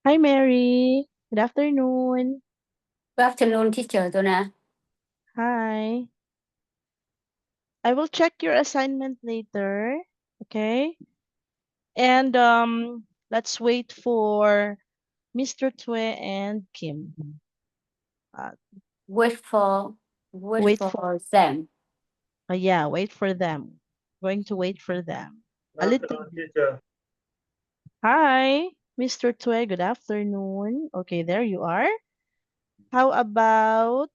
Hi, Mary. Good afternoon. Good afternoon, teacher Donna. Hi. I will check your assignment later. Okay. And let's wait for Mr. Tue and Kim. Uh, Wait for wait wait for for them. yeah, wait for them. Going to wait for them. A Good little afternoon, bit. teacher. Hi, Mr. Tue. Good afternoon. Okay, there you are. How about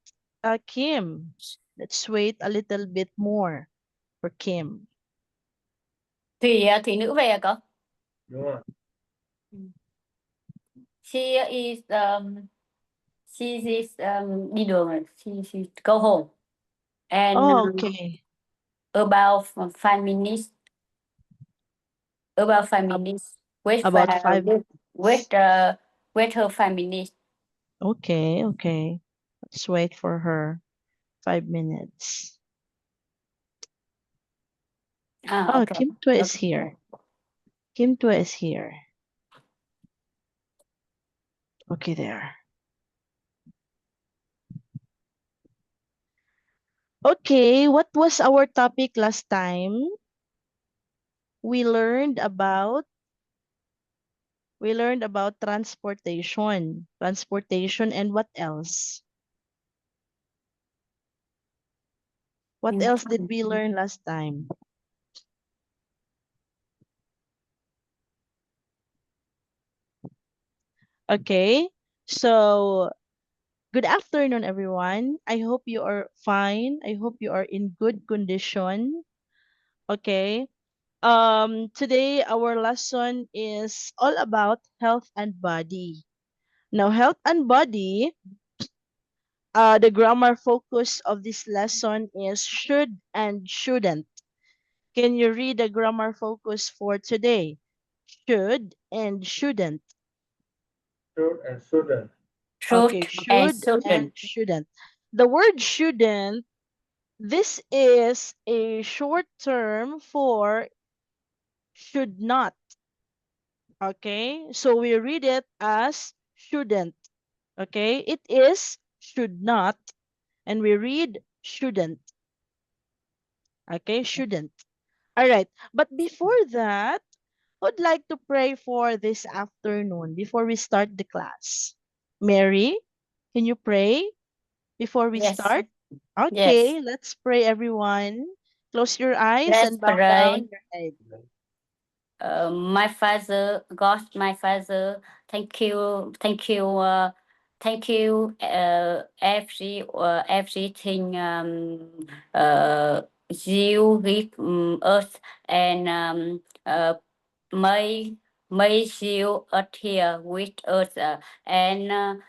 Kim? Let's wait a little bit more for Kim. Thì nữ về à cậu? Đúng rồi. She is she is đi đường rồi. She go home. And Oh, okay. about 5 minutes. About 5 minutes. Wait for About her. five minutes. Wait her 5 minutes. Okay, okay. Let's wait for her. 5 minutes. Ah, Oh, okay. Kim Tue is Okay. here. Kim Tue is here. Okay, there. Okay, what was our topic last time? We learned about transportation. Transportation and what else? What else did we learn last time? Okay. So, good afternoon, everyone. I hope you are fine. I hope you are in good condition. Okay. Today our lesson is all about health and body. Now, health and body, the grammar focus of this lesson is should and shouldn't. Can you read the grammar focus for today? Should and shouldn't. Should and shouldn't. Okay, Should and should and shouldn't. shouldn't. The word shouldn't, this is a short term for should not. Okay, so we read it as shouldn't. Okay, it is should not, and we read shouldn't. Okay, shouldn't. All right, but before that, I would like to pray for this afternoon before we start the class. Mary, can you pray before we Yes. start? Yes. Okay, let's pray, everyone. Close your eyes Let's and bow down pray. your head. My father, God, my father, thank you, everything you give us, and may you are here with us, and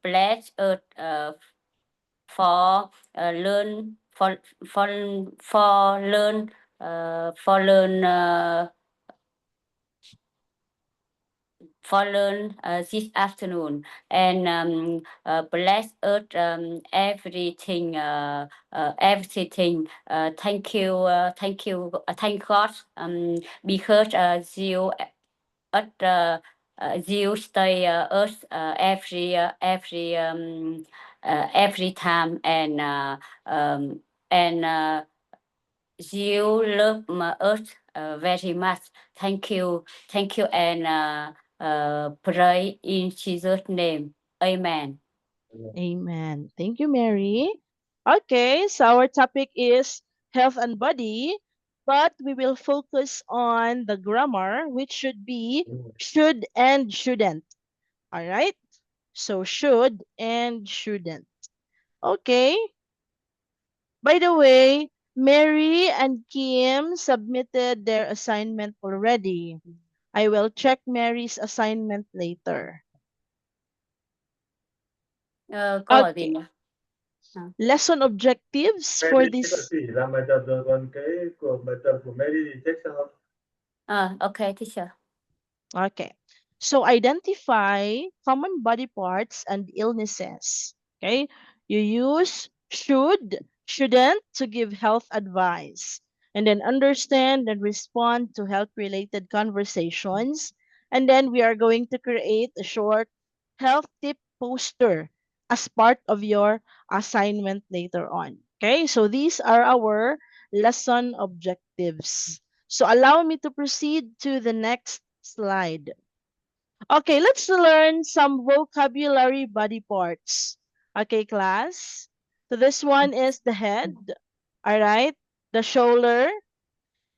bless us for learn for learn for learn this afternoon, and bless us everything everything. Thank you, thank God, because you stay us every time, and you love us very much. Thank you, and pray in Jesus' name. Amen. Amen. Thank you, Mary. Okay, so our topic is health and body, but we will focus on the grammar, which should be should and shouldn't. All right? So should and shouldn't. Okay. By the way, Mary and Kim submitted their assignment already. I will check Mary's assignment later. Câu hỏi gì Okay. nhỉ? Lesson objectives for Mary check là this. chỉ làm bài tập rồi, còn cái của bài tập của Mary thì check sao? Okay, teacher. Okay. So identify common body parts and illnesses. Okay. You use should, shouldn't to give health advice. And then understand and respond to health related conversations And then we are going to create a short health tip poster as part of your assignment later on. Okay, so these are our lesson objectives. So allow me to proceed to the next slide. Okay, let's learn some vocabulary body parts. Okay, class. So this one is the head, all right, the shoulder,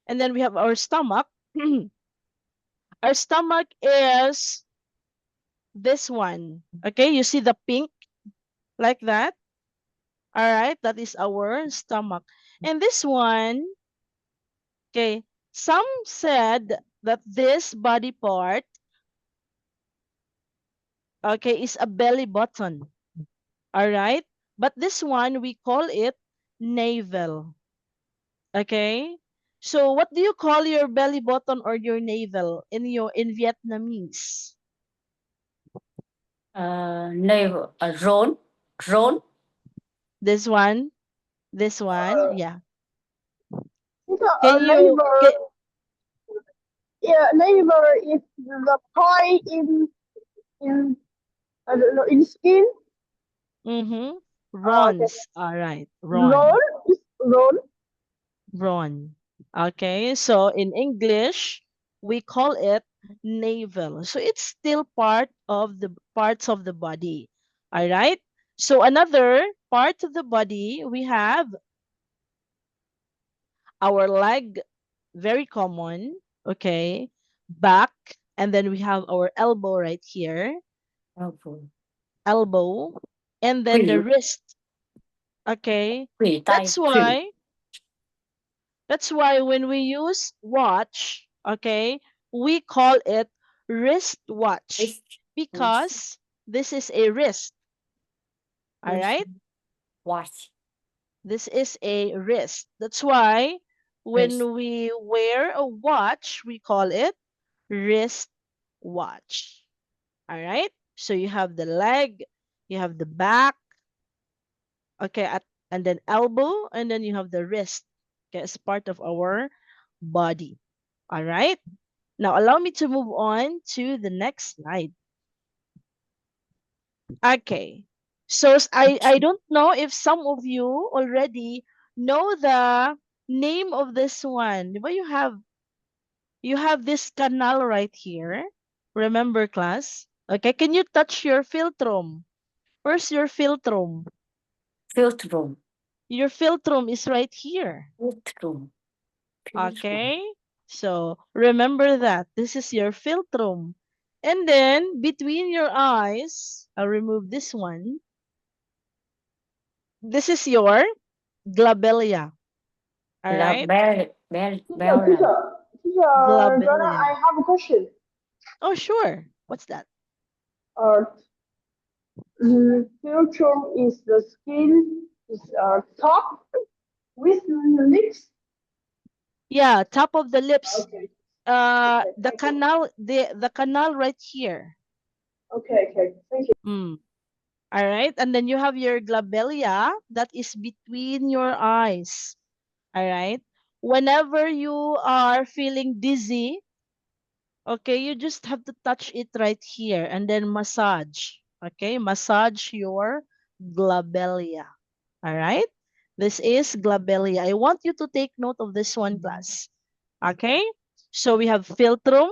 and then we have our stomach. Our stomach is this one. Okay, you see the pink like that? All right, that is our stomach. And this one, okay, some said that this body part, okay, is a belly button. All right, but this one we call it navel. Okay, so what do you call your belly button or your navel in Vietnamese? Navel, rốn, rốn. This one, Uh, yeah. teacher, Can you neighbor, can, yeah, neighbor is the pie in I don't know in skin. mm-hmm. Okay. Rawns. All right, Roll Ron. is roll. Ron. Okay, so in English, we call it navel. So it's still part of the parts of the body. All right. So another part of the body, we have our leg, very common. Okay. Back, and then we have our elbow right here, Elbow. elbow, and then the Khuỷu, wrist. Okay. khuỷu tay, That's khuỷu. why That's why when we use watch, okay, we call it wristwatch Wrist, wrist, because this is a wrist. All wrist right, watch. this is a wrist. That's why Wrist. when we wear a watch, we call it wristwatch. All right, so you have the leg, you have the back, okay, and then elbow, and then you have the wrist, okay, as part of our body. All right. Now, allow me to move on to the next slide. Okay. So, I don't know if some of you already know the name of this one. But you have this canal right here. Remember, class? Okay, can you touch your philtrum? Where's your philtrum? Philtrum, Your philtrum is right here. philtrum, philtrum. Okay? So, remember that. This is your philtrum. And then, between your eyes, I'll remove this one. This is your glabella. All Là right? bell. Teacher, Donna, Glabella. I have a question. Oh, sure. What's that? Uh, the future is the skin is top with the lips. Yeah, top of the lips. Okay. The canal, the canal right here. Okay. Thank you. Mm. All right? And then you have your glabella that is between your eyes. All right? Whenever you are feeling dizzy, okay, you just have to touch it right here and then massage. Okay, massage your glabella. All right, this is glabella. I want you to take note of this one, class. Okay, so we have philtrum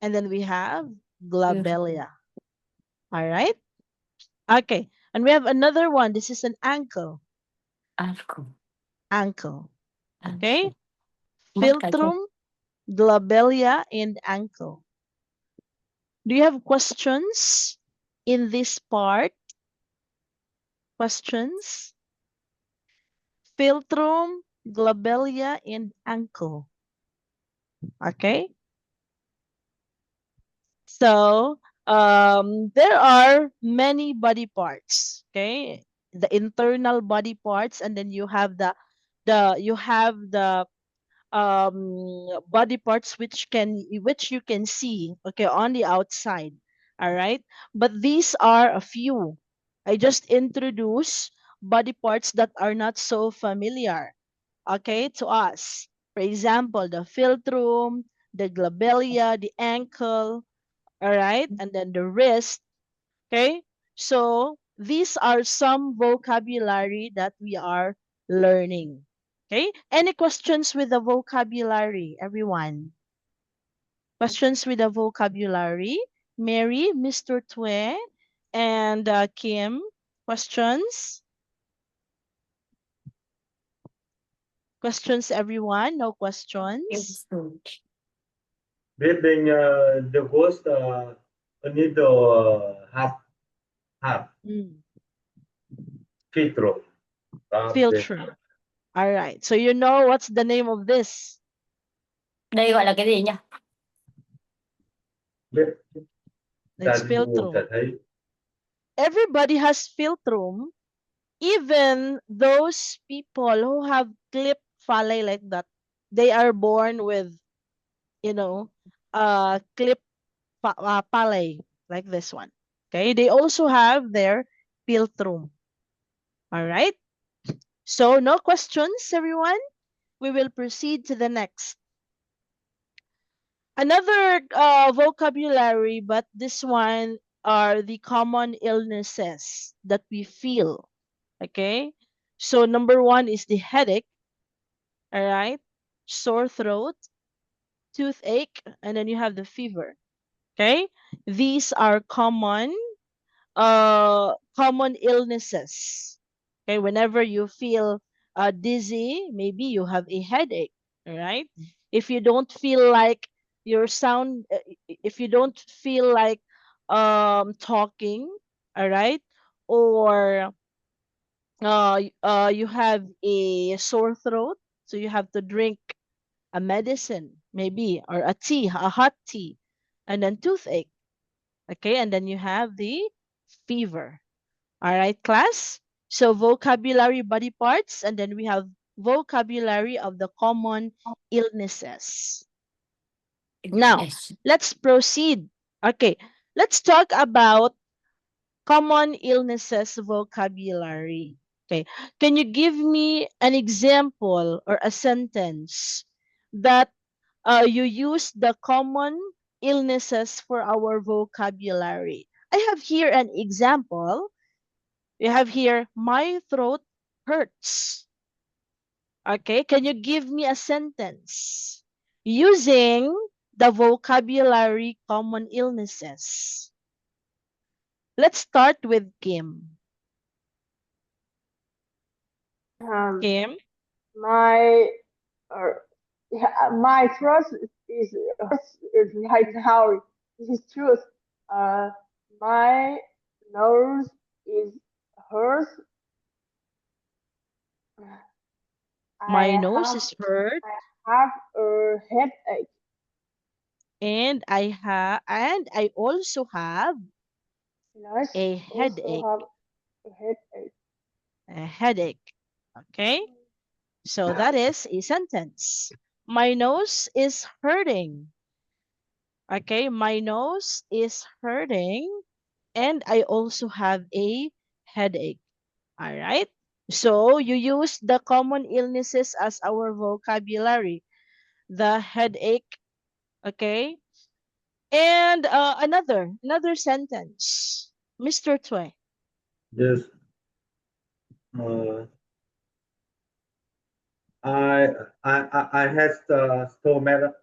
and then we have glabella. All right, okay, and we have another one. This is an ankle. Ankle. Ankle. Okay, Mất cả chân. philtrum, glabella, and ankle. Do you have questions in this part? Questions? Philtrum, glabella, and ankle. Okay? So, there are many body parts. Okay? The internal body parts, and then you have the body parts which you can see, okay, on the outside. All right, but these are a few. I just introduce body parts that are not so familiar, okay, to us. For example, the philtrum, the glabella, the ankle, all right, and then the wrist. Okay, so these are some vocabulary that we are learning. Okay, any questions with the vocabulary, everyone? Questions with the vocabulary? Mary, Mr. Twe, and Kim, questions? Questions, everyone? No questions? It's good. Breathing, the ghost need to have Mm. filtro. Filtrum. All right. So you know what's the name of this? Đây gọi là cái gì nhỉ? Biết It's ta filtrum. thấy Everybody has filtrum. Even those people who have clip phalli like that, they are born with, you know, clip phalli like this one. Okay, they also have their filtrum. All right. So no questions, everyone. We will proceed to the next. Another vocabulary, but this one are the common illnesses that we feel. Okay. So number one is the headache. All right. Sore throat, toothache, and then you have the fever. Okay. These are common illnesses. Okay, whenever you feel dizzy, maybe you have a headache. All right. If you don't feel like your sound, if you don't feel like talking, all right, or you have a sore throat, so you have to drink a medicine, maybe, or a tea, a hot tea, and then toothache. Okay, and then you have the fever. All right, class. So vocabulary body parts, and then we have vocabulary of the common illnesses. Now, Yes. let's proceed. Okay, let's talk about common illnesses vocabulary. Okay, can you give me an example or a sentence that you use the common illnesses for our vocabulary? I have here an example. We have here, my throat hurts. Okay, can you give me a sentence using the vocabulary common illnesses? Let's start with Kim. Kim, My my throat is right now. This is truth. My nose is hurt. my I nose have is hurt have a headache. and I also have Nurse a also headache. have a headache. A headache. Okay? So that is a sentence. My nose is hurting. Okay, my nose is hurting and I also have a headache. All right. So you use the common illnesses as our vocabulary. The headache. Okay. And another sentence. Mr. Twe. yes. Uh, I had stomach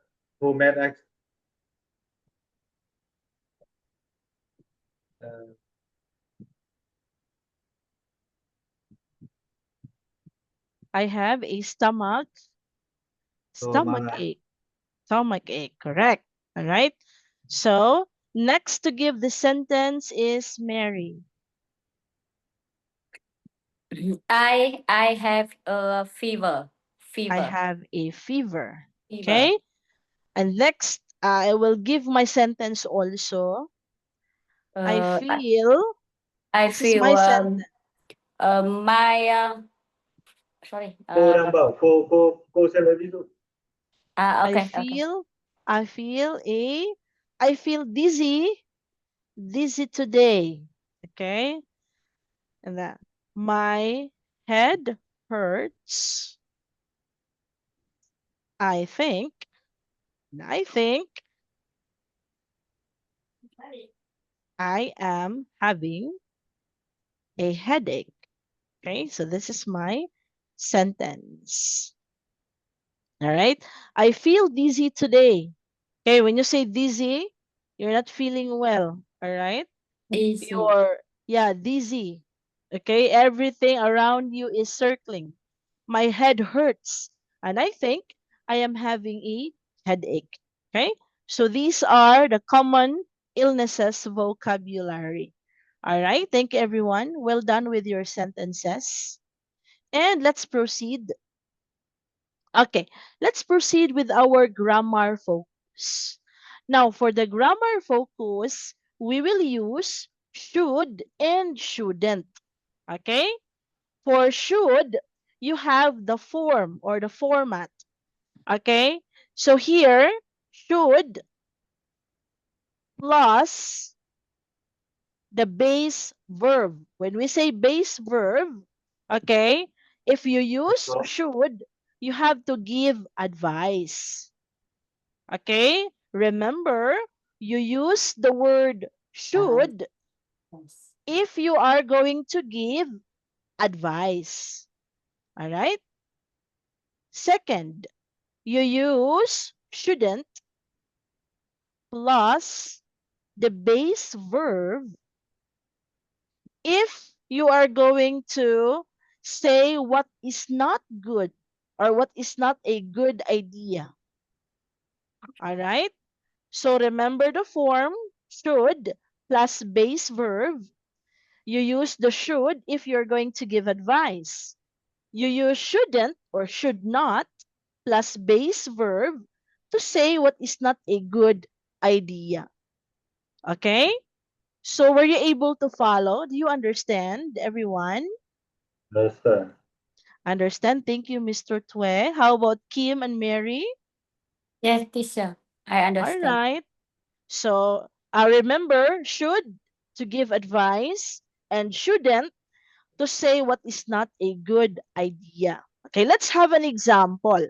uh, I have a stomach stomach. ache. Stomach ache. Correct. All right. So next to give the sentence is Mary. I have a fever. I Fever. have a fever. Fever. Okay. And next, I will give my sentence also. I Uh, feel, I this is feel my sentence. my sorry. Cô đang bảo cô sẽ lấy ví dụ. I Okay. feel, I feel I feel dizzy today. Okay. And that my head hurts. I think I think I am having a headache. Okay, so this is my sentence. All right. I feel dizzy today. Okay, when you say dizzy, you're not feeling well. All right. Dizzy. You're, yeah, dizzy. Okay, everything around you is circling. My head hurts, and I think I am having a headache. Okay, so these are the common illnesses vocabulary. All right, thank you, everyone. Well done with your sentences. And let's proceed. Okay, let's proceed with our grammar focus. Now, for the grammar focus, we will use should and shouldn't. Okay? For should, you have the form or the format. Okay? So here, should plus the base verb. When we say base verb, okay, if you use should, you have to give advice. Okay? Remember, you use the word should Yes. if you are going to give advice. All right? Second, you use shouldn't plus the base verb if you are going to say what is not good or what is not a good idea. All right? So remember the form should plus base verb. You use the should if you're going to give advice. You use shouldn't or should not plus base verb to say what is not a good idea. Okay? So were you able to follow? Do you understand, everyone? Understand. Understand? Thank you, Mr. Twe. How about Kim and Mary? Yes, teacher. I All understand. right. So I remember should to give advice and shouldn't to say what is not a good idea. Okay, let's have an example.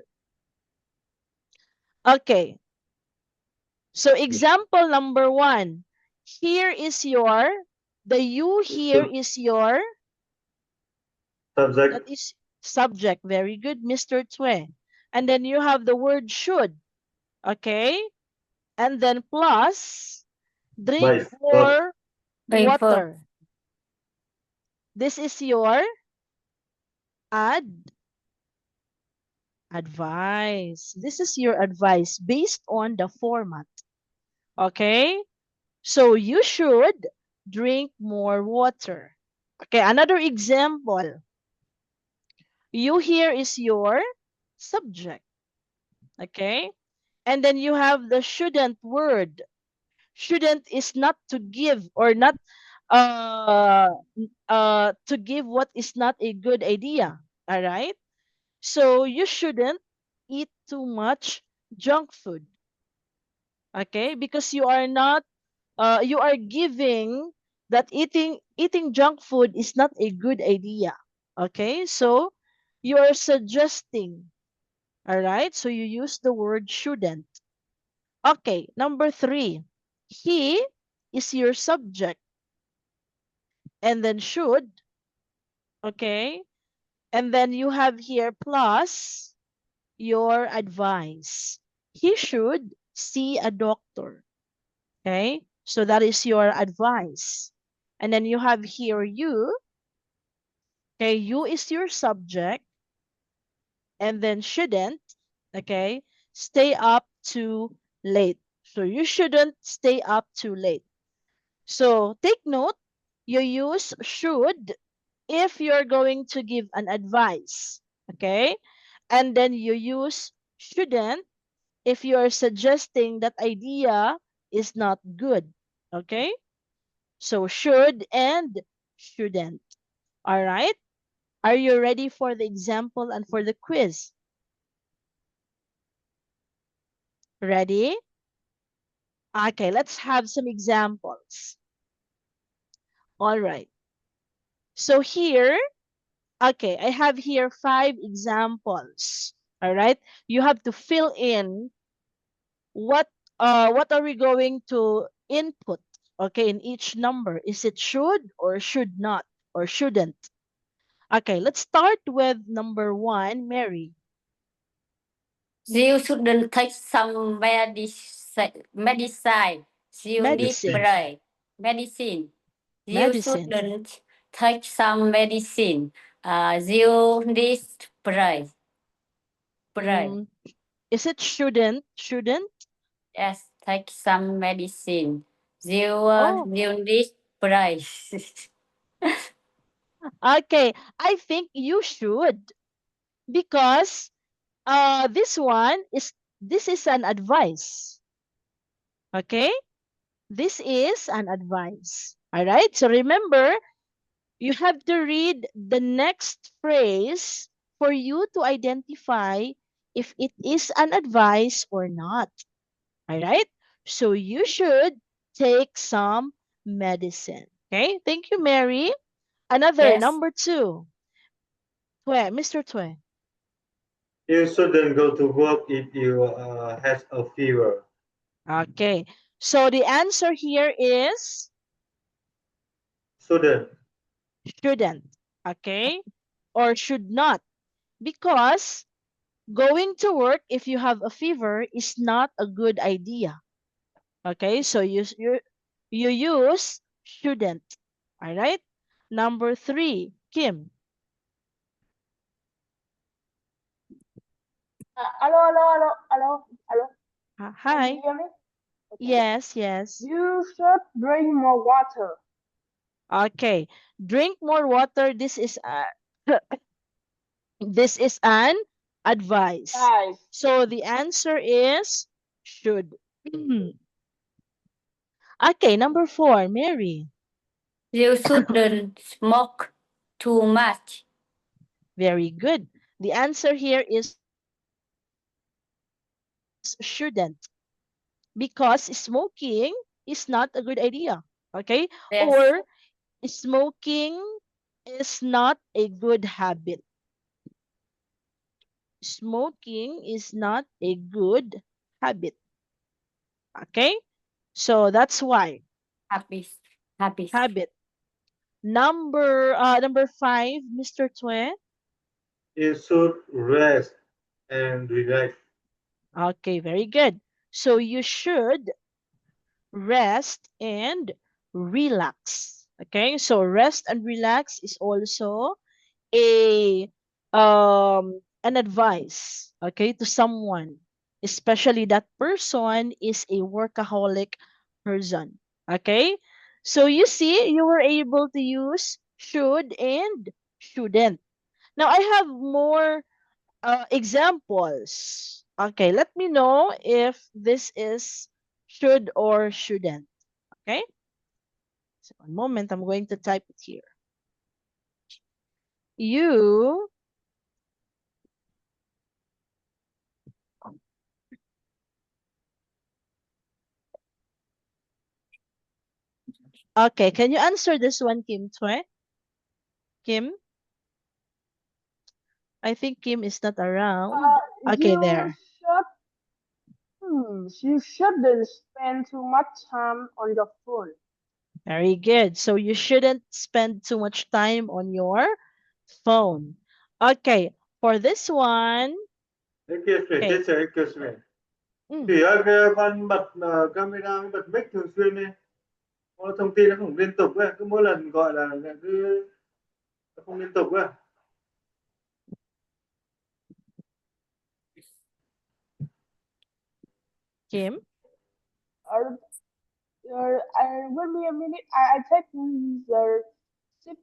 Okay, so example number one. Here is your, the you here is your, that Subject, is subject. Very good, Mr. Twe. And then you have the word should. Okay, and then plus drink mice, verb, more Wait for water. This is your advice. This is your advice based on the format. Okay? So you should drink more water. Okay, another example. You here is your subject. Okay? And then you have the shouldn't word. Shouldn't is not to give or not uh to give what is not a good idea. All right? So you shouldn't eat too much junk food. Okay? Because you are not you are giving that eating junk food is not a good idea. Okay? So you are suggesting. All right? So you use the word shouldn't. Okay, number 3. He is your subject and then should, okay? And then you have here plus your advice. He should see a doctor. Okay, so that is your advice. And then you have here you. Okay, you is your subject and then shouldn't. Okay, stay up too late. So you shouldn't stay up too late. So take note, you use should if you're going to give an advice. Okay, and then you use shouldn't if you're suggesting that idea is not good. Okay? So should and shouldn't. All right? Are you ready for the example and for the quiz? Ready? Okay, let's have some examples. All right. So here, okay, I have here 5 examples. All right? You have to fill in what are we going to input, okay, in each number? Is it should or should not or shouldn't? Okay, let's start with number 1, Mary. You shouldn't take some medicine. You need Medicine. pray. Medicine. You Medicine. shouldn't take some medicine. You need pray. Pray. Mm, is it shouldn't? Shouldn't? Yes, take some medicine. Oh, You need pray. okay. I think you should, because this is an advice. Okay? This is an advice. All right? So remember, you have to read the next phrase for you to identify if it is an advice or not. All right? So you should take some medicine. Okay? Thank you, Mary. Another, Yes. number 2. Twe, Mr. Twe. You shouldn't go to work if you has a fever. Okay. So the answer here is Shouldn't. shouldn't. Okay? Or should not. Because going to work if you have a fever is not a good idea. Okay? So you use shouldn't. All right? Number 3, Kim. Hello, hello, hello, hello, hello. Can Hi. you hear me? Okay. Yes, yes. You should drink more water. Okay. Drink more water. This is this is an advice. Guys, So the answer is should. Okay, number 4, Mary. You shouldn't smoke too much. Very good. The answer here is shouldn't, because smoking is not a good idea. Okay? Yes. Or smoking is not a good habit. Smoking is not a good habit. Okay? So that's why. Happy. Happy. Habit. Number 5, Mr. Twe. You should rest and relax. Okay, very good. So you should rest and relax. Okay, so rest and relax is also a an advice, okay, to someone, especially that person is a workaholic person. Okay, so you see, you were able to use should and shouldn't. Now I have more examples. Okay, let me know if this is should or shouldn't. Okay, so one moment, I'm going to type it here. You Okay, can you answer this one, Kim Twe? Kim? I think Kim is not around. Okay, you there. should, you shouldn't spend too much time on your phone. Very good. So you shouldn't spend too much time on your phone. Okay, for this one, Excuse me, okay. teacher, excuse me. Mm, Thì cái con bật camera với bật mic thường xuyên đi. Có thông tin nó không liên tục ấy. Cứ mỗi lần gọi là cứ nó không liên tục ấy. Kim? Uh, wait me a minute. I take the sip.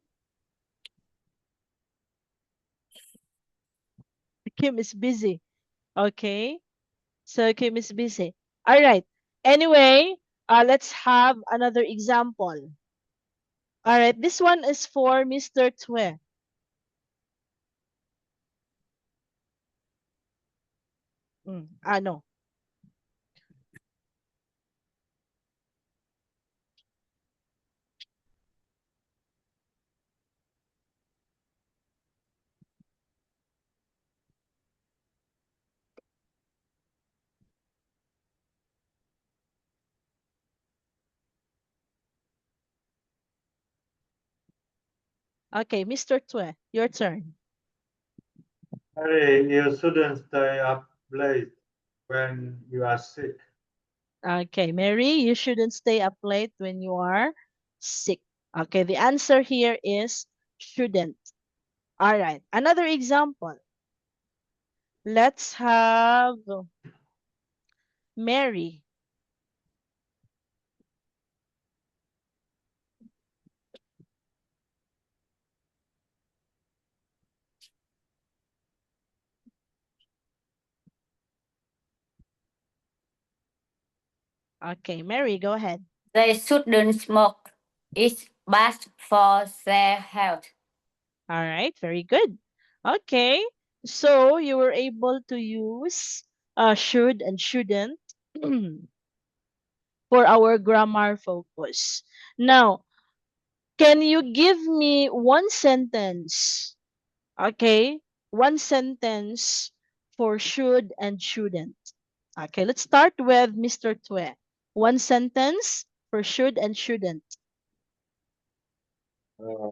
Kim is busy. Okay, so Kim is busy. All right. Anyway, let's have another example. All right, this one is for Mr. Twe. No. Okay, Mr. Tue, your turn. Harry, you shouldn't stay up late when you are sick. Okay, Mary, you shouldn't stay up late when you are sick. Okay, the answer here is shouldn't. All right, another example. Let's have Mary. Okay, Mary, go ahead. They shouldn't smoke. It's bad for their health. All right, very good. Okay, so you were able to use should and shouldn't for our grammar focus. Now, can you give me one sentence? Okay, one sentence for should and shouldn't. Okay, let's start with Mr. Tue. One sentence for should and shouldn't. Uh,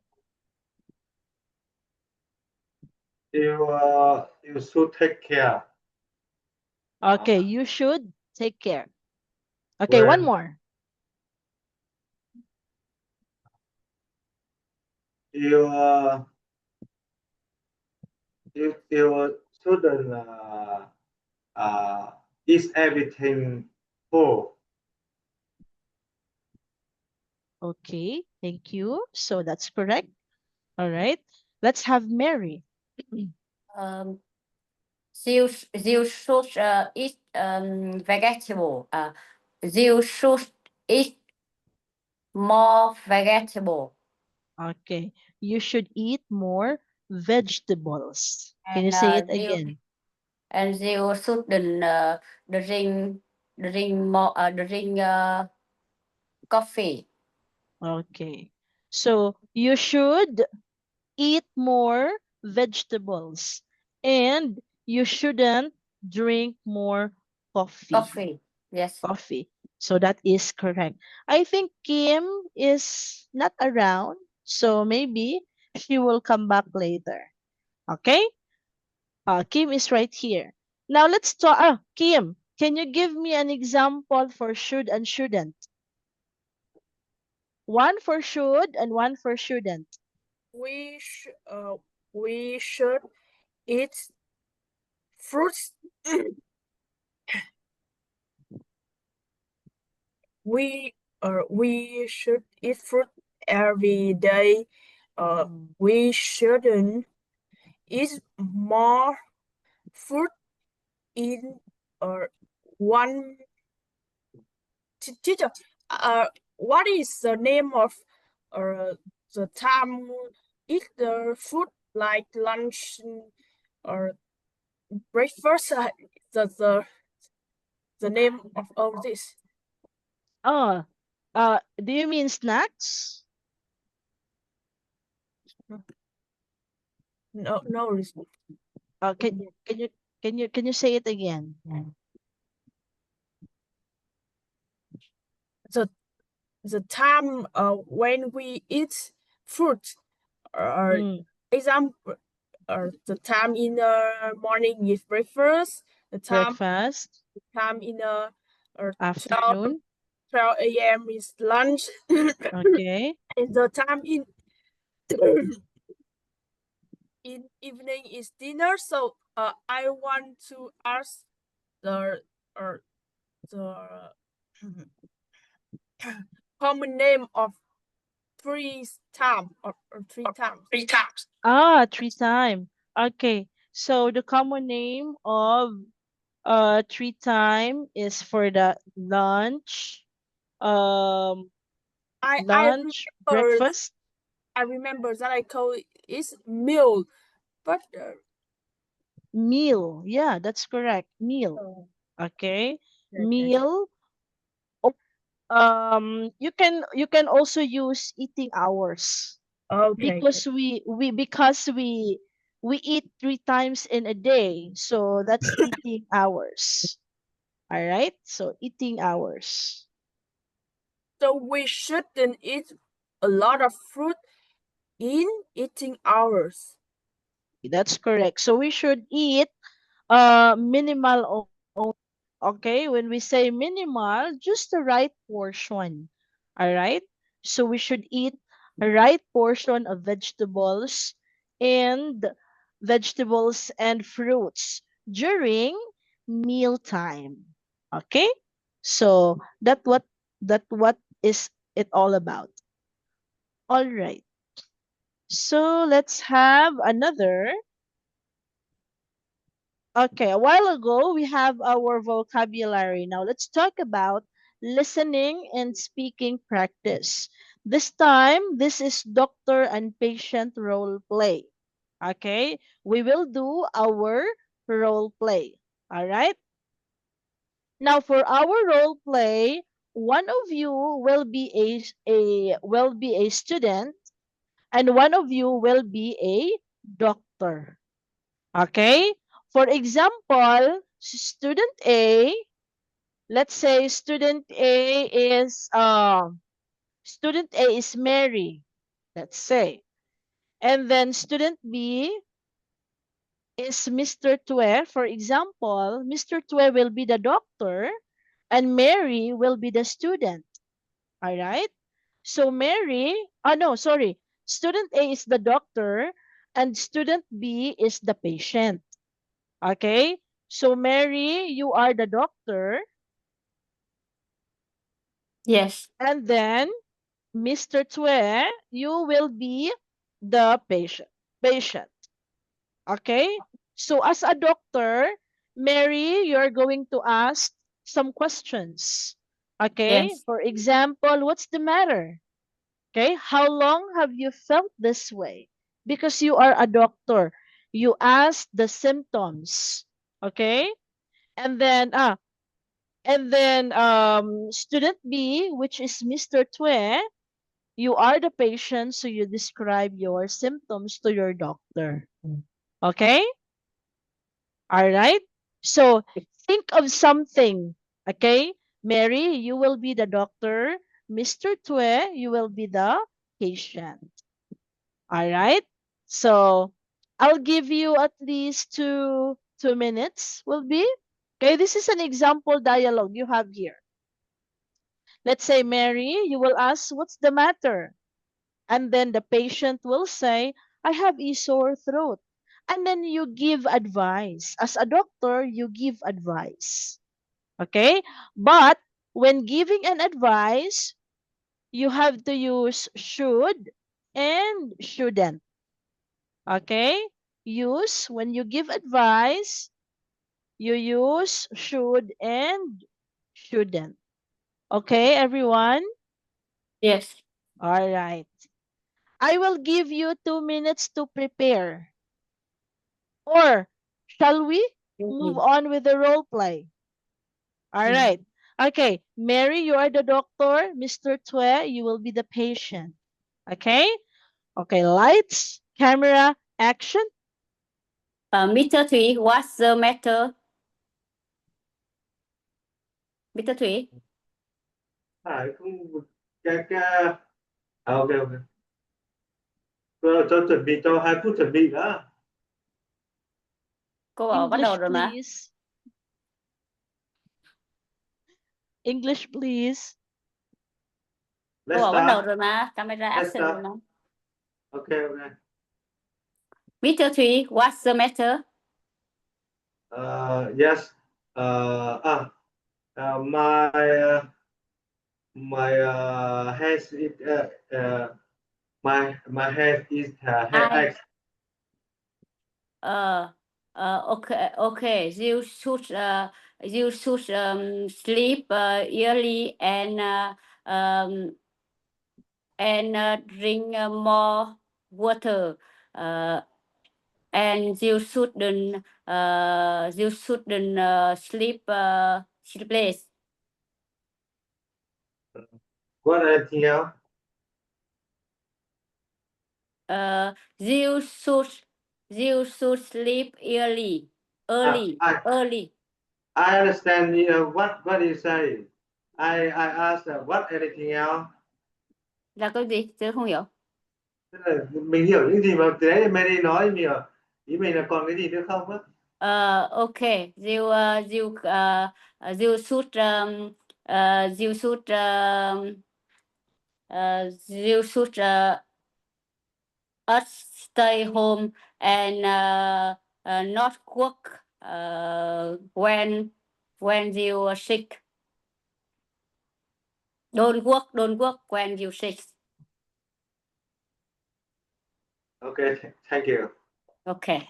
you should take care Okay, you should take care. Okay, one when more. you you shouldn't eat everything full. Okay, thank you. So that's correct. All right, let's have Mary. Um, you should eat vegetable. You should eat more vegetable. Okay, you should eat more vegetables. Can you And say it you again? shouldn't drink coffee. Okay, so you should eat more vegetables and you shouldn't drink more coffee. Coffee. Yes. Coffee. So that is correct. I think Kim is not around, so maybe she will come back later. Okay? Kim is right here. Now let's talk. Kim, can you give me an example for should and shouldn't? One for should and one for shouldn't. we sh- uh, we should eat fruits. We should eat fruit every day. We shouldn't eat more fruit in one. Teacher, what is the name of the time eat the food like lunch or breakfast? The name of all this. Oh, do you mean snacks? No response. Can you say it again? The time when we eat fruit, or Mm, example, the time in the morning is breakfast, the breakfast, time in the 12, afternoon. 12 a.m. is lunch, Okay. and the time in evening is dinner. So I want to ask the the common name of three times or three times. Three time. Okay. So the common name of three time is for the lunch, um I lunch, remember breakfast, I remember that I call it is meal, but meal. Yeah, that's correct. Meal. Okay. Meal. You can also use eating hours okay. because we eat three times in a day, so that's eating hours. All right, so eating hours. So we shouldn't eat a lot of fruit in eating hours. That's correct. So we should eat minimal only. Okay, when we say minimal, just the right portion. All right? So we should eat a right portion of and vegetables and fruits during mealtime. Okay? So that what is it all about. All right. So let's have another. Okay, a while ago we have our vocabulary. Now let's talk about listening and speaking practice. This time, this is doctor and patient role play. Okay, we will do our role play. All right. Now for our role play, one of you will be a student, and one of you will be a doctor. Okay? For example, student A, let's say student A is Mary, let's say. And then student B is Mr. Tue. For example, Mr. Tue will be the doctor and Mary will be the student. All right? So Mary, no, sorry. Student A is the doctor and student B is the patient. Okay? So Mary, you are the doctor, Yes. and then Mr. Tue, you will be the patient. Patient. Okay? So as a doctor, Mary, you're going to ask some questions. Okay? Yes. For example, what's the matter? Okay? How long have you felt this way? Because you are a doctor. You ask the symptoms. Okay? And then student B, which is Mr. Tue, you are the patient, so you describe your symptoms to your doctor. Okay? All right? So think of something. Okay? Mary, you will be the doctor. Mr. Tue, you will be the patient. All right? So I'll give you at least two minutes will be. Okay, this is an example dialogue you have here. Let's say, Mary, you will ask, what's the matter? And then the patient will say, I have a sore throat. And then you give advice. As a doctor, you give advice. Okay? But when giving an advice, you have to use should and shouldn't. Okay? When you give advice, you use should and shouldn't. Okay, everyone? Yes. All right. I will give you 2 minutes to prepare. Or shall we move on with the role play? All right. Okay. Mary, you are the doctor. Mr. Tue, you will be the patient. Okay? Okay. Lights, camera, action. Mr. Thủy, what's the matter? Mr. Thủy. Phải không cái ok ok. Cho chuẩn bị cho 2 phút chuẩn bị đã. Cô bảo bắt đầu English, rồi mà. please. English, please. Cô Let's bảo bắt đầu start. rồi mà. Camera Let's action rồi start. mà. Okay, okay. Mr. Thủy, what's the matter? Yes. My head is my head is headache. Okay. You should sleep early and drink more water. And you shouldn't sleep sleepless. What anything else? You should sleep early. Early. I understand what you say. I asked what anything else? Là cái gì? Tôi không hiểu. Tức là mình hiểu những gì mà từ đấy Mary nói, mình hiểu. Ý mình là còn cái gì nữa không á? Okay, you should you should you should us stay home and not work when you are sick. Don't work when you sick. Okay, thank you. Okay.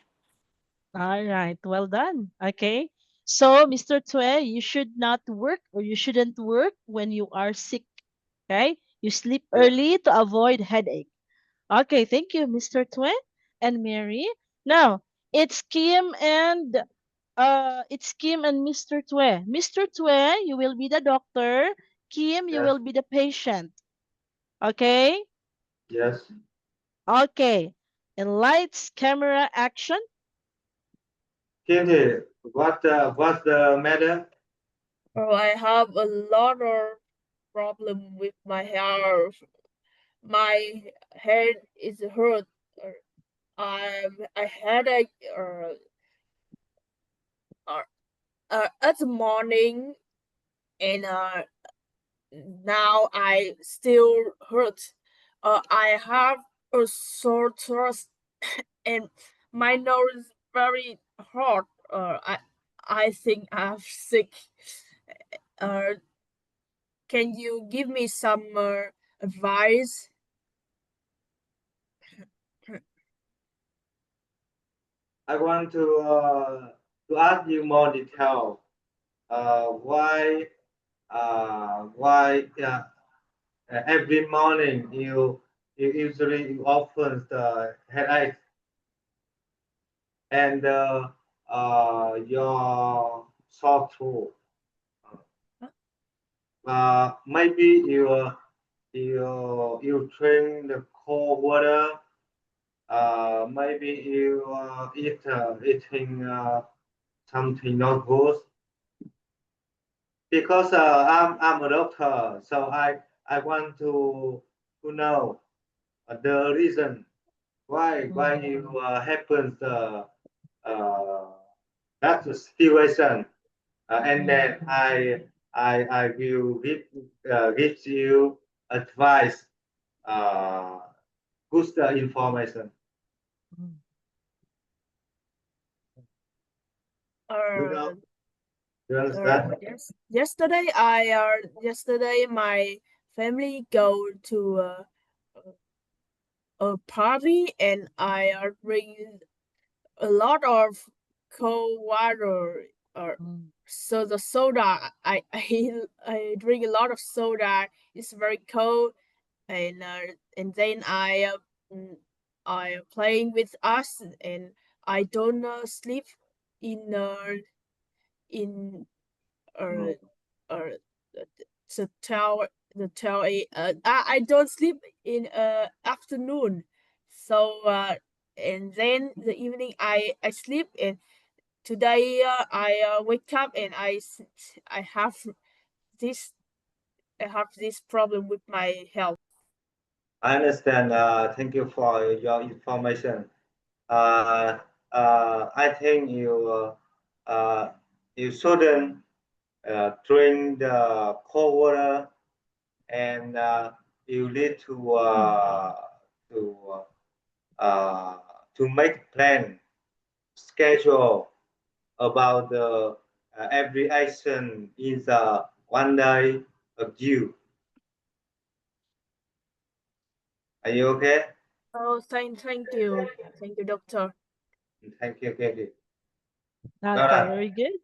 All right, well done. Okay. So, Mr. Tue, you should not work or you shouldn't work when you are sick. Okay? You sleep Yeah. early to avoid headache. Okay, thank you, Mr. Tue and Mary. Now, it's Kim and Mr. Tue. Mr. Tue, you will be the doctor. Kim, you Yes. will be the patient. Okay? Yes. Okay. And lights, camera, action. Kim thì what's the matter? Oh, I have a lot of problem with my hair. My head is hurt. I had at the morning, and now I still hurt. I have a sore throat, and my nose is very hot. I think I'm sick. Uh, can you give me some advice? I want to ask you more detail. Why every morning you usually you often the headache and your sore throat. Maybe you drink the cold water. Maybe you eating something not good. Because I'm a doctor, so I want to know the reason why you happens that situation, and then I will give you advice, good information. You know, you understand? Yes. Yesterday my family go to a party, and I bring a lot of cold water. So the soda, I drink a lot of soda. It's very cold, and then I playing with us, and I don't sleep in in uh, uh the tower the tower I don't sleep in afternoon, so and then the evening I sleep, and today I wake up, and I have this I have this problem with my health. I understand. Thank you for your information. I think you shouldn't drink the cold water, and you need to uh, to make plan schedule about the every action in the one day of you. Are you okay? Oh, thank you, doctor. Thank you. Thank you. Okay, very good.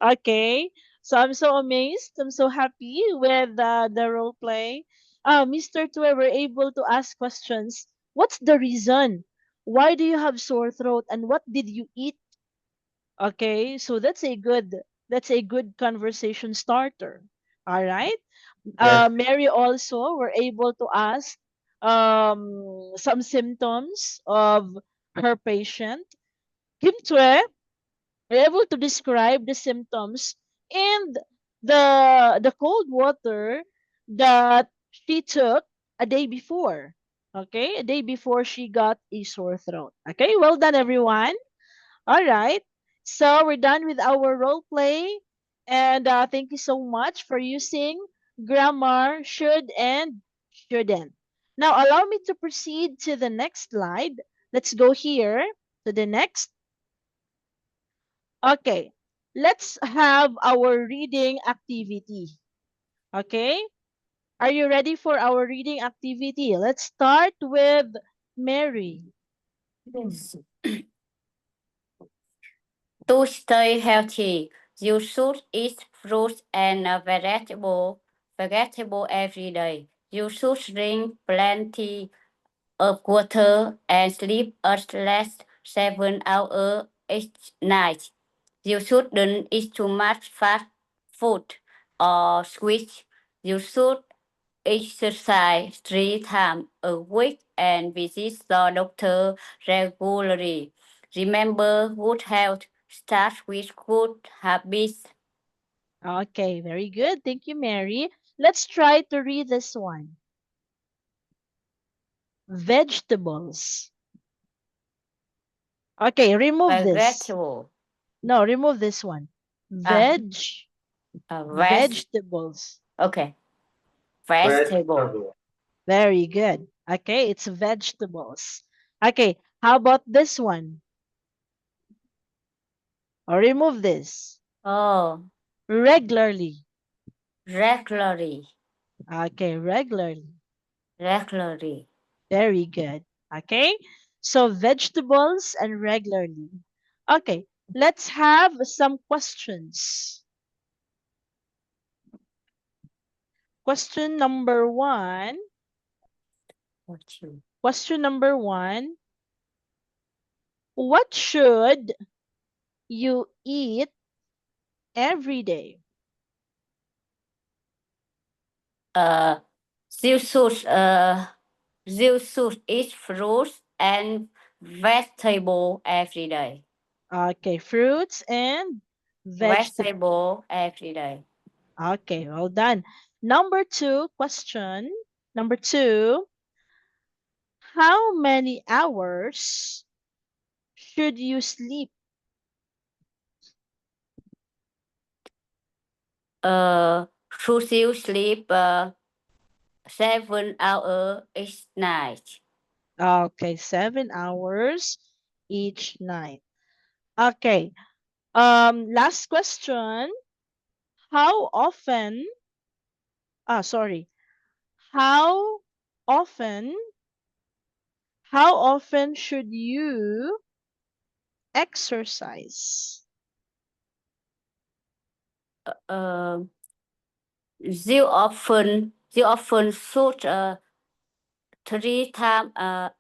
Okay, so I'm so amazed. I'm so happy with the role play. Mr. Tue were able to ask questions. What's the reason? Why do you have sore throat? And what did you eat? Okay, so that's a good conversation starter. All right. Yes. Mary also were able to ask some symptoms of her patient. Kim Tue were able to describe the symptoms and the cold water that she took a day before. Okay, a day before she got a sore throat. Okay, well done, everyone. All right. So we're done with our role play. And thank you so much for using grammar should and shouldn't. Now, allow me to proceed to the next slide. Let's go here to the next. Okay. Let's have our reading activity. Okay. Are you ready for our reading activity? Let's start with Mary. Yes. To stay healthy, you should eat fruits and vegetable every day. You should drink plenty of water and sleep at least 7 hours each night. You shouldn't eat too much fast food or sweets. You should exercise 3 times a week and visit the doctor regularly. Remember, good health starts with good habits. Okay, very good. Thank you, Mary. Let's try to read this one. Vegetables. Okay, remove this. Vegetable. No, remove this one. Ah, veg. Vegetables. Okay. Vegetable. Vegetable. Very good. Okay, it's vegetables. Okay, how about this one? Or remove this. Oh, Regularly. regularly. Okay, regularly. Regularly. Very good. Okay, so vegetables and regularly. Okay, let's have some questions. Question number one. What you? Question number one. What should you eat every day? Uh, you should, you should eat fruits and vegetable every day. Okay, fruits and vegetables. Vegetable every day. Okay, well done. Number two question. Number two. How many hours should you sleep? Should you sleep 7 hours each night? Okay, 7 hours each night. Okay. Last question. How often, sorry. How often, how often should you exercise? Uh, you often should 3 times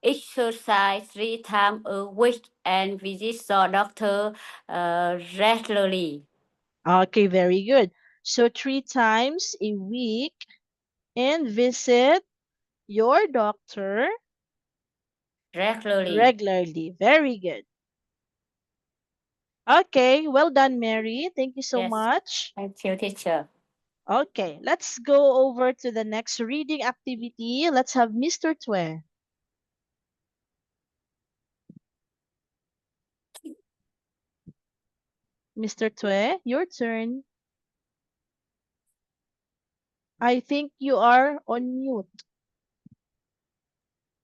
exercise 3 times a week and visit the doctor regularly. Okay, very good. So 3 times a week and visit your doctor Regularly. regularly. Very good. Okay, well done, Mary. Thank you so Yes. much. Thank you, teacher. Okay, let's go over to the next reading activity. Let's have Mr. Twe. Mr. Twe, your turn. I think you are on mute.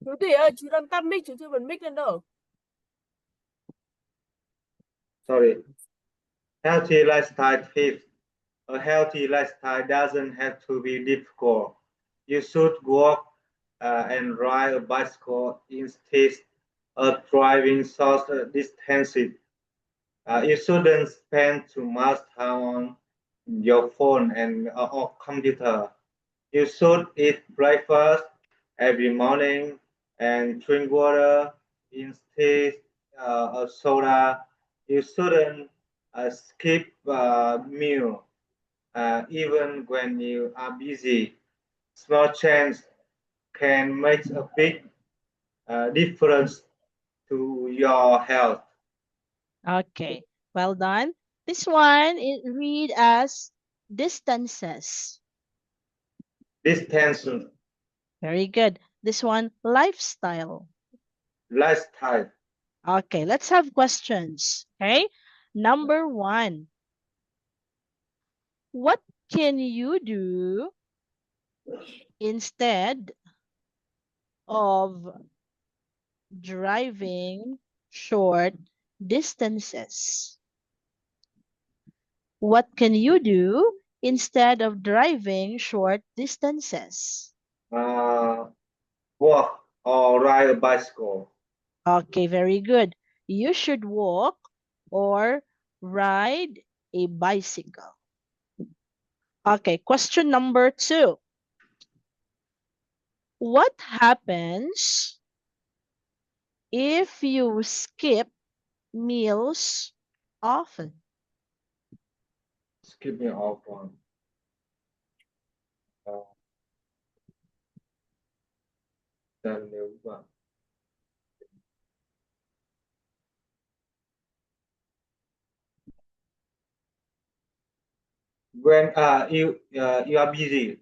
Chú Thủy ơi, chú đang tắt mic, chú chưa bật mic lên đâu. Sorry. Healthy lifestyle tips. A healthy lifestyle doesn't have to be difficult. You should walk and ride a bicycle instead of driving short distances. You shouldn't spend too much time on your phone and or computer. You should eat breakfast every morning and drink water instead of soda. You shouldn't skip a meal even when you are busy. Small change can make a big difference to your health. Okay, well done. This one it read as distances. Distance. Very good. This one, lifestyle. Lifestyle. Okay, let's have questions. Okay, number 1. What can you do instead of driving short distances? What can you do instead of driving short distances? Walk or ride a bicycle. Okay, very good. You should walk or ride a bicycle. Okay, question number 2. What happens if you skip meals often? Skip me off one. Then nếu mà when you are busy.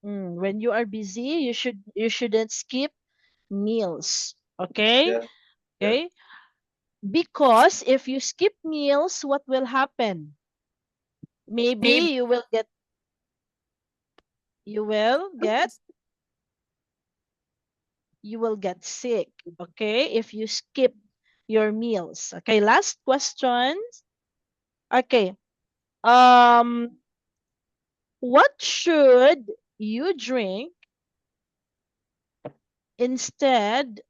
When you are busy, you shouldn't skip meals. Okay? Yes. Okay? Because if you skip meals, what will happen? Maybe you will get sick, okay? If you skip your meals. Okay, last question. Okay. What should you drink instead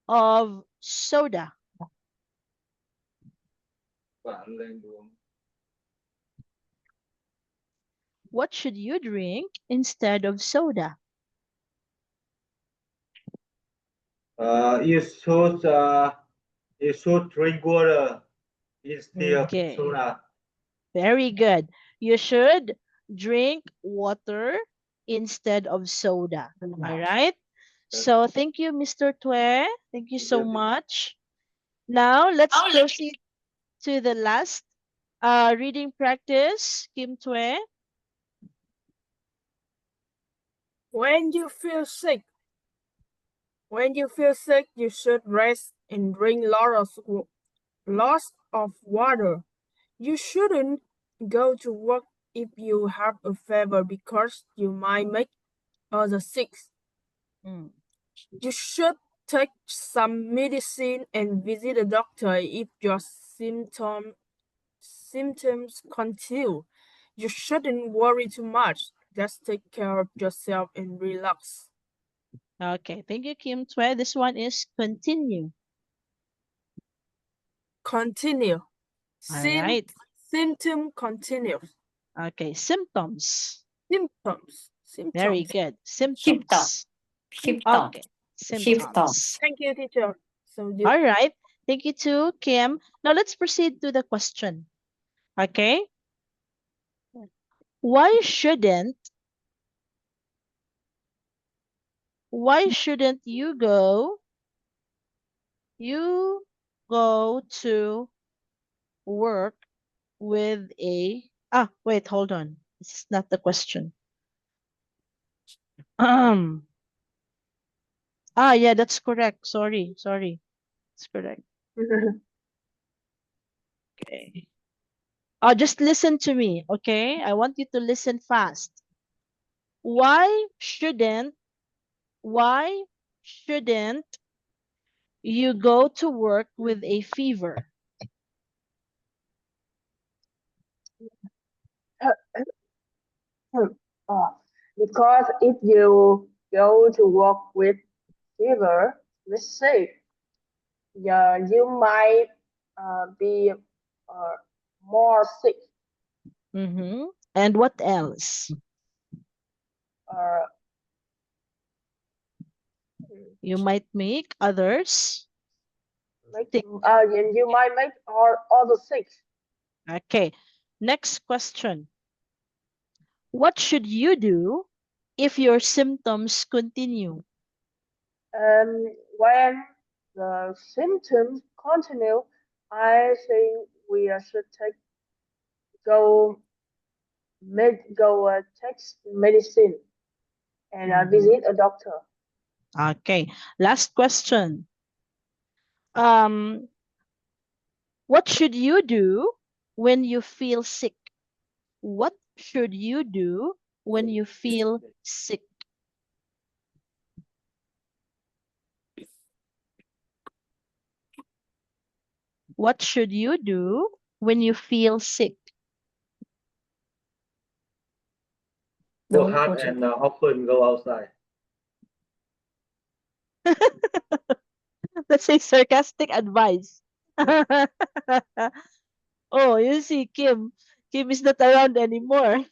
of soda? Bạn lên uống. What should you drink instead of soda? You should drink water instead of Okay. soda. Very good. You should drink water instead of soda. All right. So thank you, Mr. Tue. Thank you so much. Now let's proceed to the last reading practice. Kim Tue. When you feel sick, you should rest and drink lots of water. You shouldn't go to work if you have a fever because you might make others sick. You should take some medicine and visit a doctor if your symptoms continue. You shouldn't worry too much. Just take care of yourself and relax. Okay, thank you, Kim Tue. This one is continue. Continue. All right. Symptom continues. Okay, symptoms. Symptoms. Very good. Symptoms. Symptom. Okay, Symptoms. symptoms. Thank you, teacher. So you All right. Thank you too, Kim. Now let's proceed to the question. Okay. Why shouldn't you go to work with a wait, hold on. This is not the question. Yeah, that's correct. Sorry. It's correct. Okay. Just listen to me, okay? I want you to listen fast. Why shouldn't you go to work with a fever? Because if you go to work with fever, let's say, you might be more sick. And what else? You might make others. And you might make others sick. Okay. Next question. What should you do if your symptoms continue? When the symptoms continue, I think we should take medicine. and Mhm. visit a doctor. Okay. Last question. Um, what should you do when you feel sick? What should you do when you feel sick? What should you do when you feel sick? Work Đúng hard cô chị. and often go outside. That's a sarcastic advice. Oh, you see, Kim. Kim is not around anymore.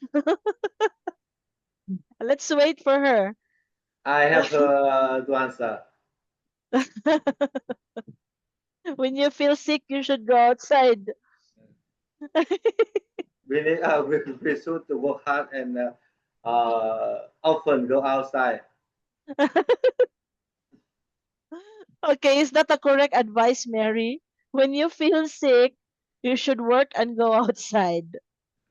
Let's wait for her. I have to answer. When you feel sick, you should go outside. We should work hard and often go outside. Okay, is that a correct advice, Mary? When you feel sick, you should work and go outside.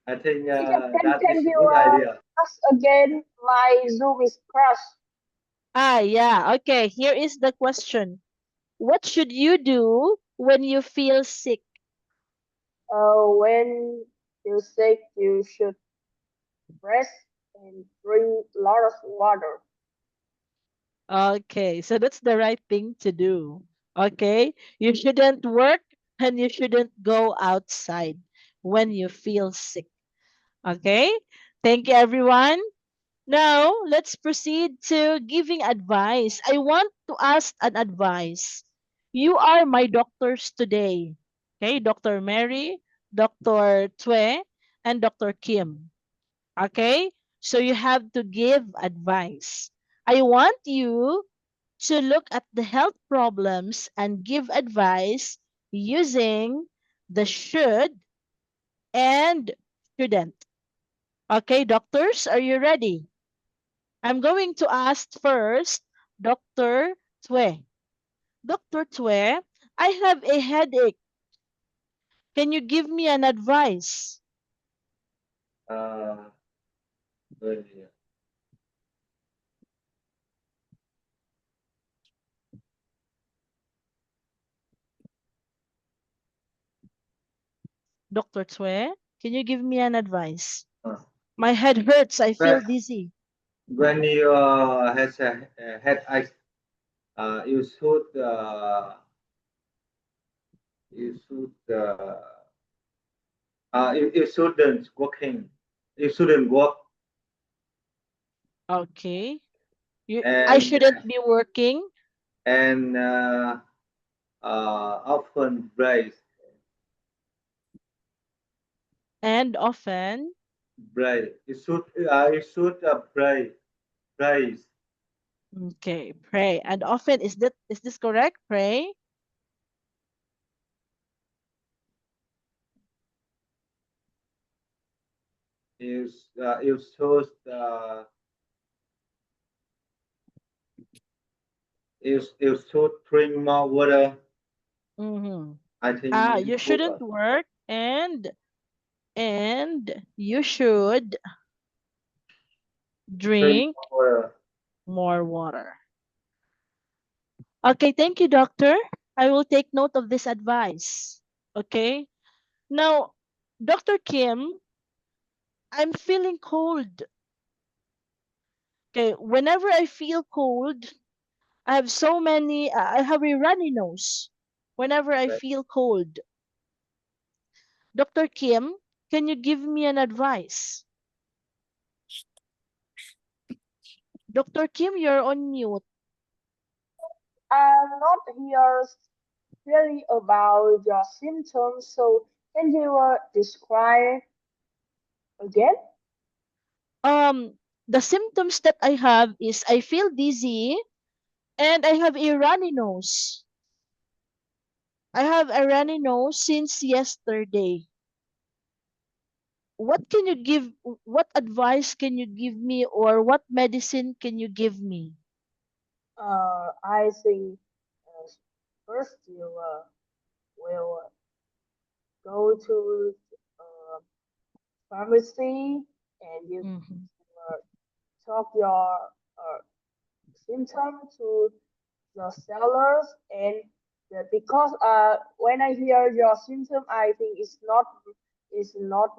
I think Teacher, that can is a you good idea. ask again? My Zoom is crashed. Ah, yeah. Okay, here is the question. What should you do when you feel sick? When you're sick, you should rest and drink a lot of water. Okay, so that's the right thing to do. Okay, you shouldn't work and you shouldn't go outside when you feel sick. Okay, thank you, everyone. Now, let's proceed to giving advice. I want to ask an advice. You are my doctors today. Okay, Dr. Mary, Dr. Tue, and Dr. Kim. Okay, so you have to give advice. I want you to look at the health problems and give advice using the should and shouldn't. Okay, doctors, are you ready? I'm going to ask first Dr. Tue. Dr. Tue, I have a headache. Can you give me an advice? Uh, good idea. Dr. Tue, can you give me an advice? Uh, My head hurts. I feel when, dizzy. when you has a headache, you should you should you shouldn't working. You shouldn't work Okay. I and shouldn't be working and often brace and often. brace. You should brace Okay, pray. And often is this correct? Pray. you should you should drink more water. Mm-hmm. I think Ah, it's you good. shouldn't work and you should Drink drink more water. more water. Okay, thank you, doctor. I will take note of this advice. Okay. Now, Dr. Kim, I'm feeling cold. Okay, whenever I feel cold, I have a runny nose whenever I Right. feel cold. Dr. Kim, can you give me an advice? Dr. Kim, you're on mute. I'm not here really about your symptoms, so can you describe again? The symptoms that I have is I feel dizzy and I have a runny nose. I have a runny nose since yesterday. What can you give? What advice can you give me, or what medicine can you give me? I think uh, first you will go to uh, pharmacy and you Mhm. talk your symptom to the sellers, and because when I hear your symptom, I think it's not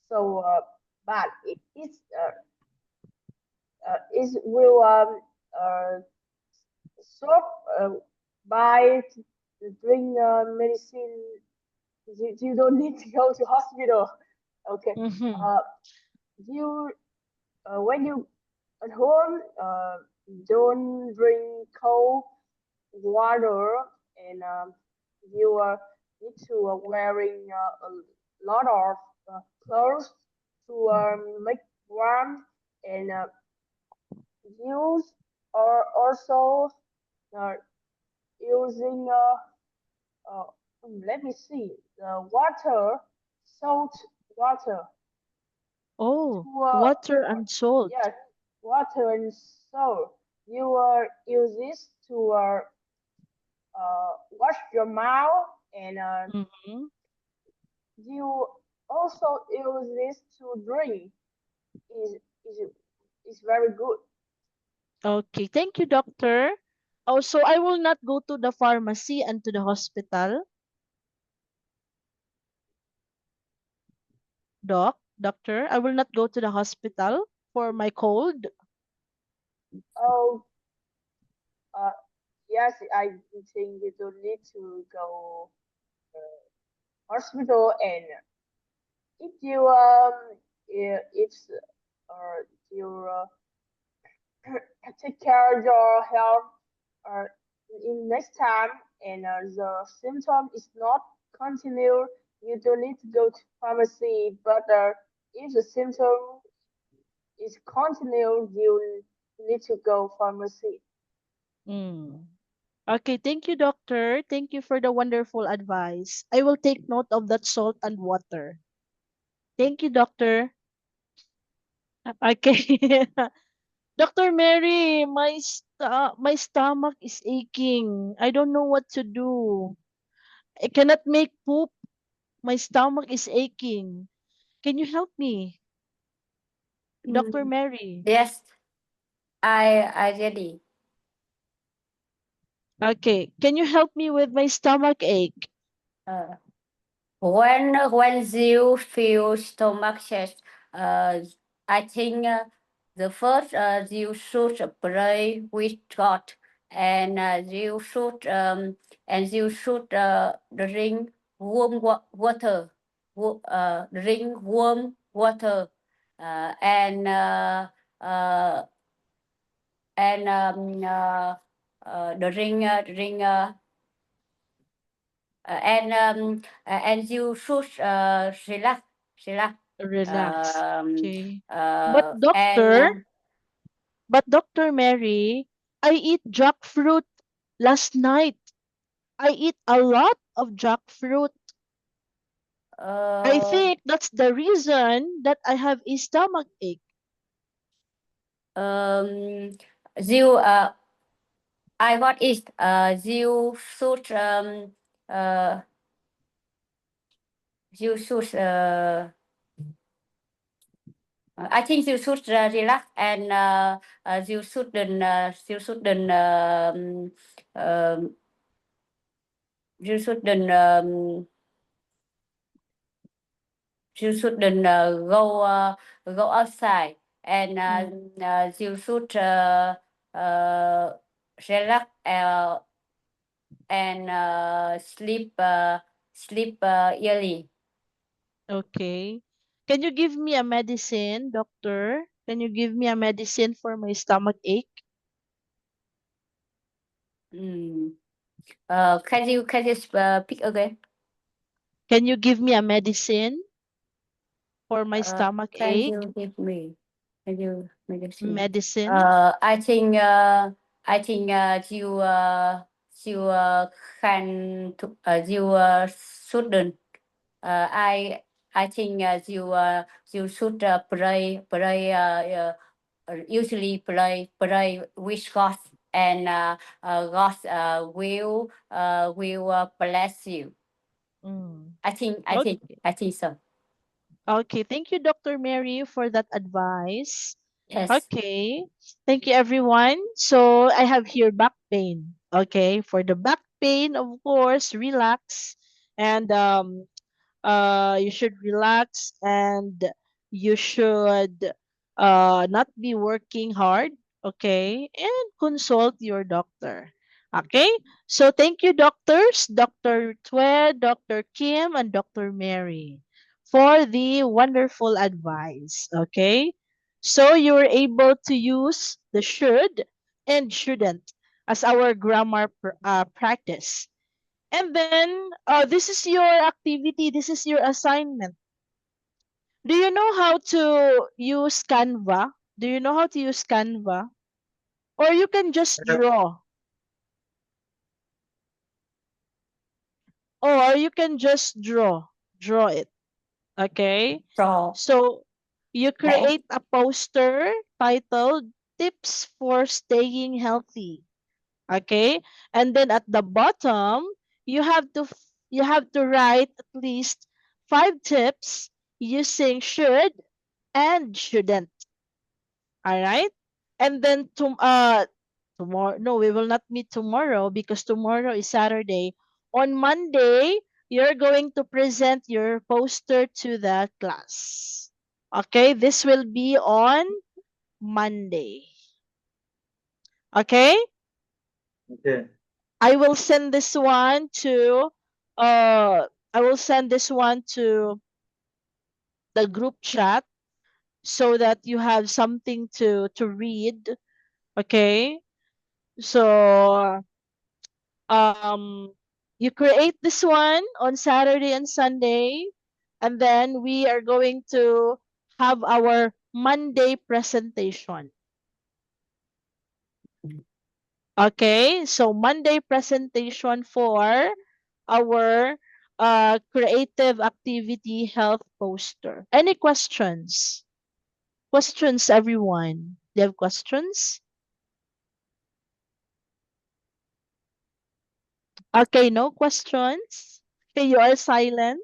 so bad. It will stop by drink medicine. You don't need to go to hospital. Okay. Mm-hmm. Uh, you when you at home, don't drink cold water, and you need to wearing a lot of clothes to make warm, and use or also uh, using uh, let me see, the water, salt water Oh, to water and salt. yes, water and salt. You use this to wash your mouth, and Mm-hmm. you also use this to drink. Is is is very good. Okay, thank you, doctor. Oh, so I will not go to the pharmacy and to the hospital, doctor. I will not go to the hospital for my cold. Oh, uh, yes, I think you don't need to go hospital, and if you if you take care of your health uh, in next time, and the symptom is not continue, you don't need to go to pharmacy, but if the symptom is continue, you need to go pharmacy. Mm. Okay, thank you, doctor. Thank you for the wonderful advice. I will take note of that salt and water. Thank you, doctor. Okay. Dr. Mary, my stomach is aching. I don't know what to do. I cannot make poop. My stomach is aching. Can you help me, Dr. Mm, Mary? yes, I ready. Okay. Can you help me with my stomach ache? Uh, when you feel stomach ache, uh, I think the first you should pray with God, and you should drink warm water, drink warm water, and uh, drink and you should relax Relax. um, Okay. But uh, and doctor, uh, but Dr. Mary, I eat jackfruit last night. I eat a lot of jackfruit. I uh, think that's the reason that I have a stomach ache. um, you I what is you should uh, you should I think you should relax, and um, you shouldn't you shouldn't go outside, and Mm, you should relax and sleep early. okay. Can you give me a medicine, doctor? Can you give me a medicine for my stomach ache? Mm. Can you pick again? Can you give me a medicine for my stomach Can ache? you give me? Can you medicine? Medicine? I think you you shouldn't. I think you should pray usually pray with God, and God will bless you. Mm. I think Okay. I think so. Okay. Thank you, Dr. Mary, for that advice. Yes. Okay. Thank you, everyone. So I have here back pain. Okay. For the back pain, of course, relax. And you should relax, and you should not be working hard, okay, and consult your doctor. Okay, so thank you, doctors, Dr. Twe, Dr. Kim, and Dr. Mary, for the wonderful advice. Okay, so you were able to use the should and shouldn't as our grammar practice. And then, this is your activity, this is your assignment. Do you know how to use Canva? Do you know how to use Canva? Or you can just draw. Or you can just draw. Draw it. Okay? Draw. So, you Vẽ. create a poster titled Tips for Staying Healthy. Okay, and then at the bottom you have to write at least 5 tips using should and shouldn't. All right, and then tomorrow, no, we will not meet tomorrow because tomorrow is Saturday. On Monday, you're going to present your poster to the class. Okay, this will be on Monday. Okay. Okay. I will send this one to uh I will send this one to the group chat so that you have something to read. Okay? So um you create this one on Saturday and Sunday, and then we are going to have our Monday presentation. Okay? So Monday presentation for our creative activity health poster. Any questions? Questions, everyone? Do you have questions? Okay, no questions. Okay, you are silent.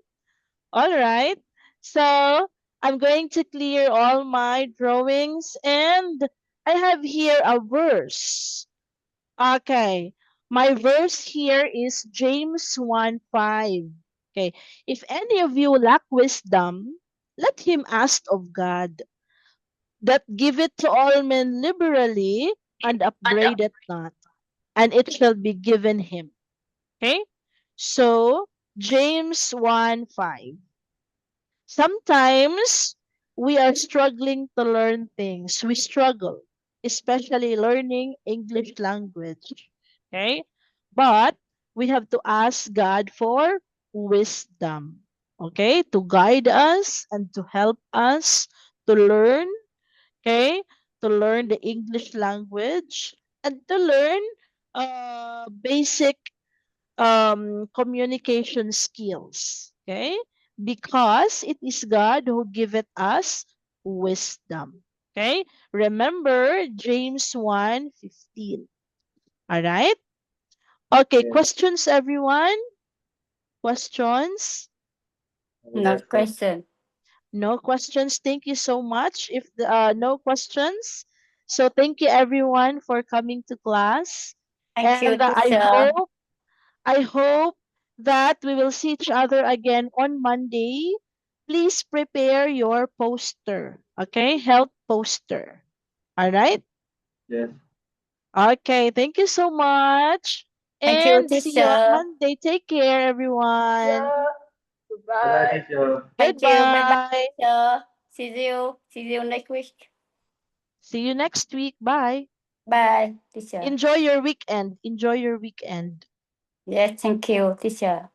All right. So I'm going to clear all my drawings, and I have here a verse. Okay. My verse here is James 1:5. Okay. If any of you lack wisdom, let him ask of God, that giveth to all men liberally and upbraideth not, and it shall be given him. Okay. So James 1:5. Sometimes we are struggling to learn things. We struggle, especially learning English language. Okay? But we have to ask God for wisdom. Okay? To guide us and to help us to learn. Okay? To learn the English language and to learn basic communication skills. Okay? Because it is God who giveth us wisdom. Okay? Remember James 1:15. All right? Okay, Yes. questions, everyone? Questions? No question. No questions. Thank you so much. If no questions, so thank you everyone for coming to class. Thank you, And teacher. I hope that we will see each other again on Monday. Please prepare your poster. Okay? Health poster. All right? Yes. Okay. Thank you so much. Thank you, And see you on teacher. Monday. Take care, everyone. Yeah. Good night, Goodbye. teacher. Thank you. Bye bye, Goodbye. teacher. See you. See you next week. See you next week. Bye. Bye, teacher. Enjoy your weekend. Enjoy your weekend. Yes, thank you, teacher.